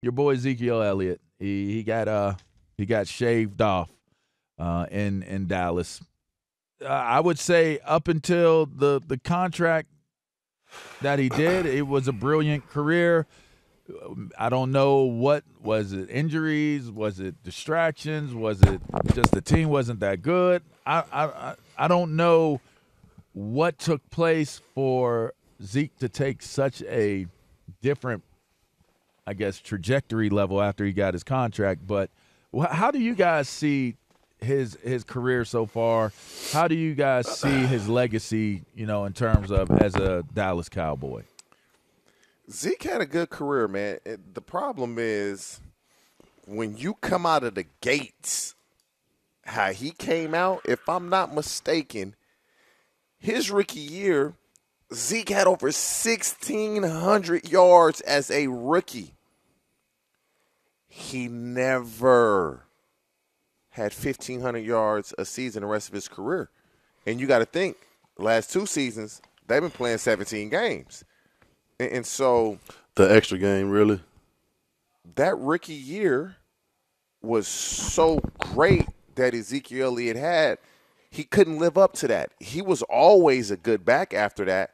your boy Ezekiel Elliot. He got shaved off in Dallas. I would say up until the contract that he did, it was a brilliant career. I don't know what was it, injuries, was it distractions, was it just the team wasn't that good. I don't know what took place for Zeke to take such a different, I guess, trajectory level after he got his contract. But how do you guys see his career so far? How do you guys see his legacy, in terms of as a Dallas Cowboy? Zeke had a good career, man. The problem is when you come out of the gates, how he came out, if I'm not mistaken, his rookie year, Zeke had over 1,600 yards as a rookie. He never had 1,500 yards a season the rest of his career. And you got to think, last 2 seasons, they've been playing 17 games. And so the extra game, really? That rookie year was so great that Ezekiel Elliot had. He couldn't live up to that. He was always a good back after that.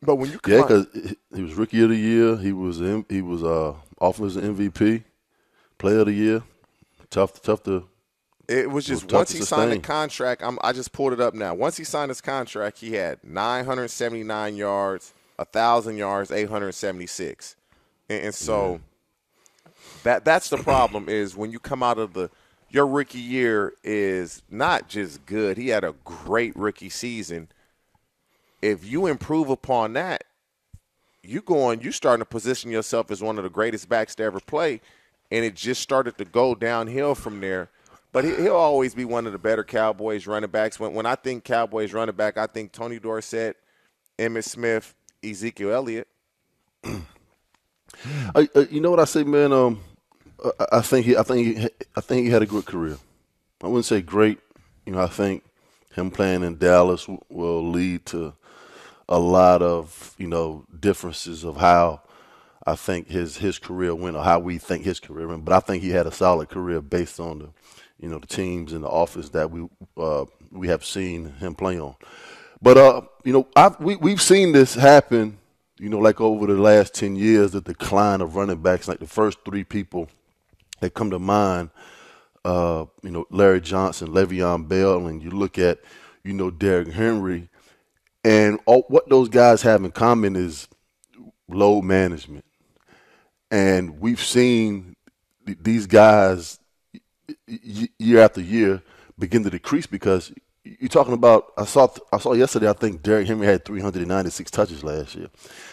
But when you come because he was rookie of the year, he was offensive MVP, player of the year. Tough to. It was just once he signed the contract. I just pulled it up now. Once he signed his contract, he had 979 yards. 1,000 yards, 876. And so that's the problem is when you come out of your rookie year is not just good. He had a great rookie season. If you improve upon that, you're starting to position yourself as one of the greatest backs to ever play, and it just started to go downhill from there. But he'll always be one of the better Cowboys running backs. When I think Cowboys running back, I think Tony Dorsett, Emmitt Smith, Ezekiel Elliott. You know what I say, man? I think he had a good career. I wouldn't say great. I think him playing in Dallas will lead to a lot of differences of how I think his career went or how we think his career went. But I think he had a solid career based on the teams and the offense that we have seen him play on. But, we've seen this happen, like over the last 10 years, the decline of running backs. Like the first 3 people that come to mind, Larry Johnson, Le'Veon Bell, and you look at, Derrick Henry. And what those guys have in common is load management. And we've seen these guys year after year begin to decrease because – you're talking about. I saw yesterday. I think Derrick Henry had 396 touches last year.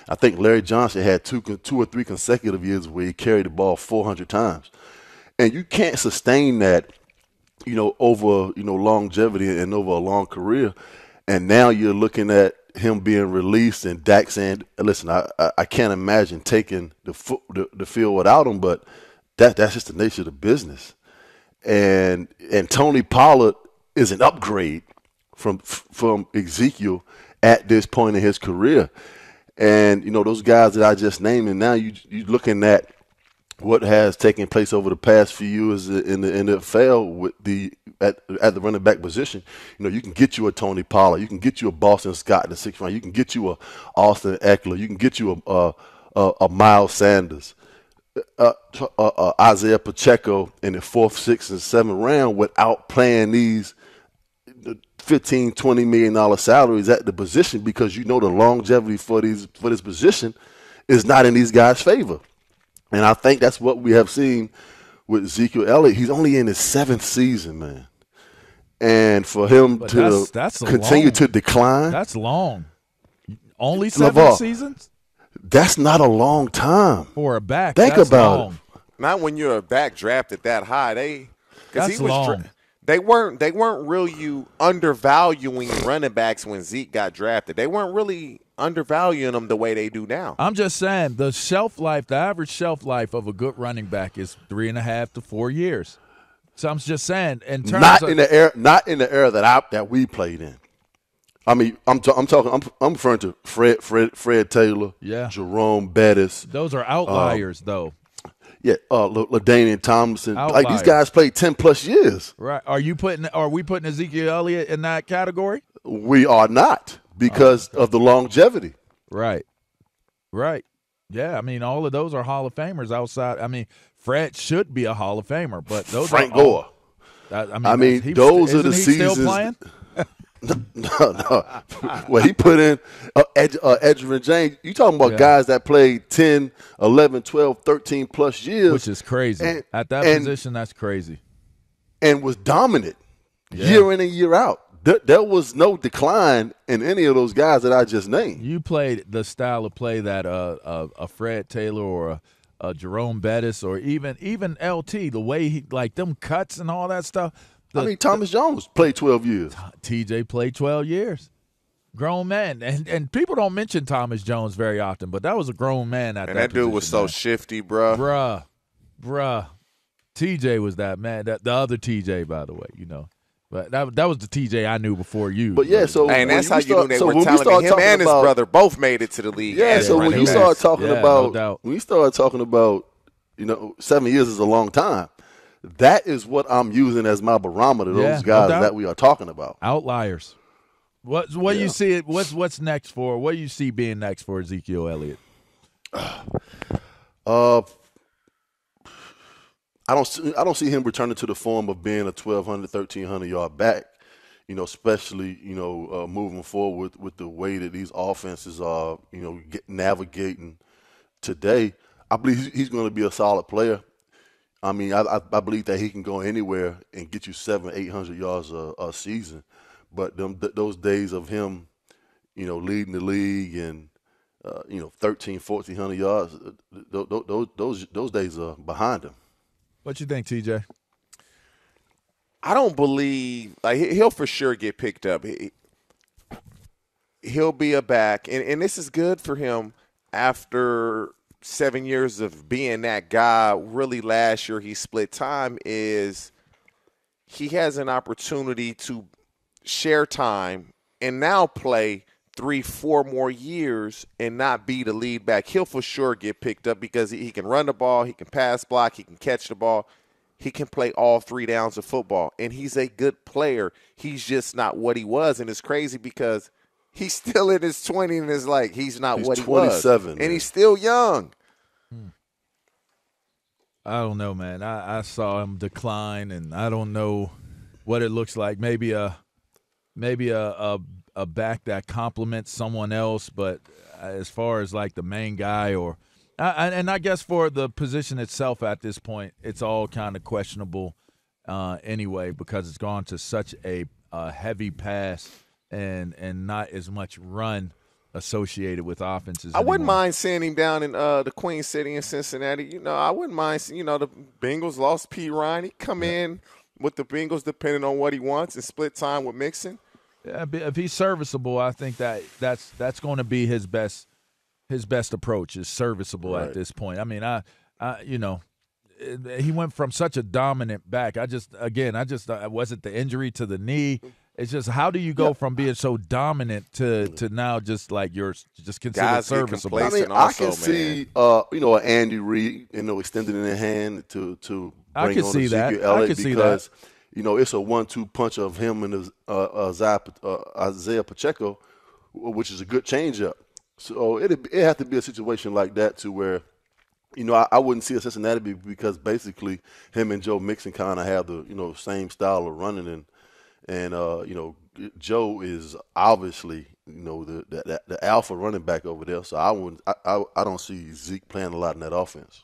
I think Larry Johnson had two or three consecutive years where he carried the ball 400 times, and you can't sustain that, over longevity and over a long career. And now you're looking at him being released and Dak saying, "Listen, I can't imagine taking the field without him," but that's just the nature of the business. And Tony Pollard is an upgrade from Ezekiel at this point in his career. And, those guys that I just named, and now you're looking at what has taken place over the past few years in the NFL with at the running back position. You can get you a Tony Pollard. You can get you a Boston Scott in the 6th round. You can get you a Austin Eckler. You can get you a Miles Sanders. Isaiah Pacheco in the 4th, 6th, and 7th round without playing these $15, $20 million salaries at the position because the longevity for this position is not in these guys' favor. And I think that's what we have seen with Ezekiel Elliott. He's only in his 7th season, man. And for him that's continue to decline. That's long. Only 7 seasons? That's not a long time. For a back, think about it. Not when you're a back drafted that high. That's long. They weren't really undervaluing running backs when Zeke got drafted. They weren't really undervaluing them the way they do now. I'm just saying the average shelf life of a good running back is 3.5 to 4 years. So I'm just saying in terms not in the era that we played in. I mean, I'm referring to Fred Taylor, Jerome Bettis. Those are outliers, though. Yeah, LaDainian Tomlinson. Outliers. Like, these guys played 10+ years. Right. Are we putting Ezekiel Elliot in that category? We are not, because of the longevity. Right. Yeah, I mean, all of those are Hall of Famers outside. I mean, Fred should be a Hall of Famer, but those Frank are Gore. I mean, those are the Still seasons. playing? No. Well, he put in Edgerrin James. You talking about guys that played 10, 11, 12, 13 plus years. Which is crazy. At that position, that's crazy. And was dominant year in and year out. There was no decline in any of those guys that I just named. You played the style of play that a Fred Taylor or a Jerome Bettis or even LT, the way he, like, them cuts and all that stuff. Thomas Jones played 12 years. TJ played 12 years. Grown man. And people don't mention Thomas Jones very often, but that was a grown man at that position. And that dude was so shifty, bruh. Bruh. TJ was that man. The other TJ, by the way, you know. But that was the TJ I knew before you. But yeah, so and that's how you knew they were talented. Him and his brother both made it to the league. Yeah, so when you start talking about when you start talking about, 7 years is a long time. That is what I'm using as my barometer. Those guys that we are talking about. Outliers. What do you see? What's next for? What do you see being next for Ezekiel Elliott? I don't see him returning to the form of being a 1,200, 1,300 yard back. Especially moving forward with the way that these offenses are navigating today. I believe he's going to be a solid player. I mean, I believe that he can go anywhere and get you 700, 800 yards a season. But those days of him, leading the league and 1,300, 1,400 yards, those days are behind him. What you think, TJ? I don't believe he'll for sure get picked up. He'll be a back, and this is good for him after 7 years of being that guy. Really, last year he split time. Is he has an opportunity to share time and now play 3-4 more years and not be the lead back. He'll for sure get picked up because he can run the ball, he can pass block, he can catch the ball. He can play all 3 downs of football, and he's a good player. He's just not what he was, and it's crazy because he's still in his 20s and it's like he's not what he was. 27, and he's still young. I don't know, man. I saw him decline, and I don't know what it looks like. Maybe a back that complements someone else, but as far as like the main guy and I guess for the position itself at this point, it's all kind of questionable anyway because it's gone to such a heavy pass and not as much run associated with offenses anymore. I wouldn't mind seeing him down in the Queen City in Cincinnati. I wouldn't mind. The Bengals lost P. Ryan. He come in with the Bengals depending on what he wants and split time with Mixon. Yeah, if he's serviceable, I think that's going to be his best approach is serviceable at this point. I mean, he went from such a dominant back. I just was it the injury to the knee? It's just how do you go from being so dominant to now just like you're just considered serviceable? I can see an Andy Reid extended in their hand to bring on Ezekiel Elliott because it's a 1-2 punch of him and Isaiah Pacheco, which is a good changeup. So it have to be a situation like that to where, I wouldn't see a Cincinnati because basically him and Joe Mixon kind of have the same style of running and Joe is obviously the alpha running back over there. So I don't see Zeke playing a lot in that offense.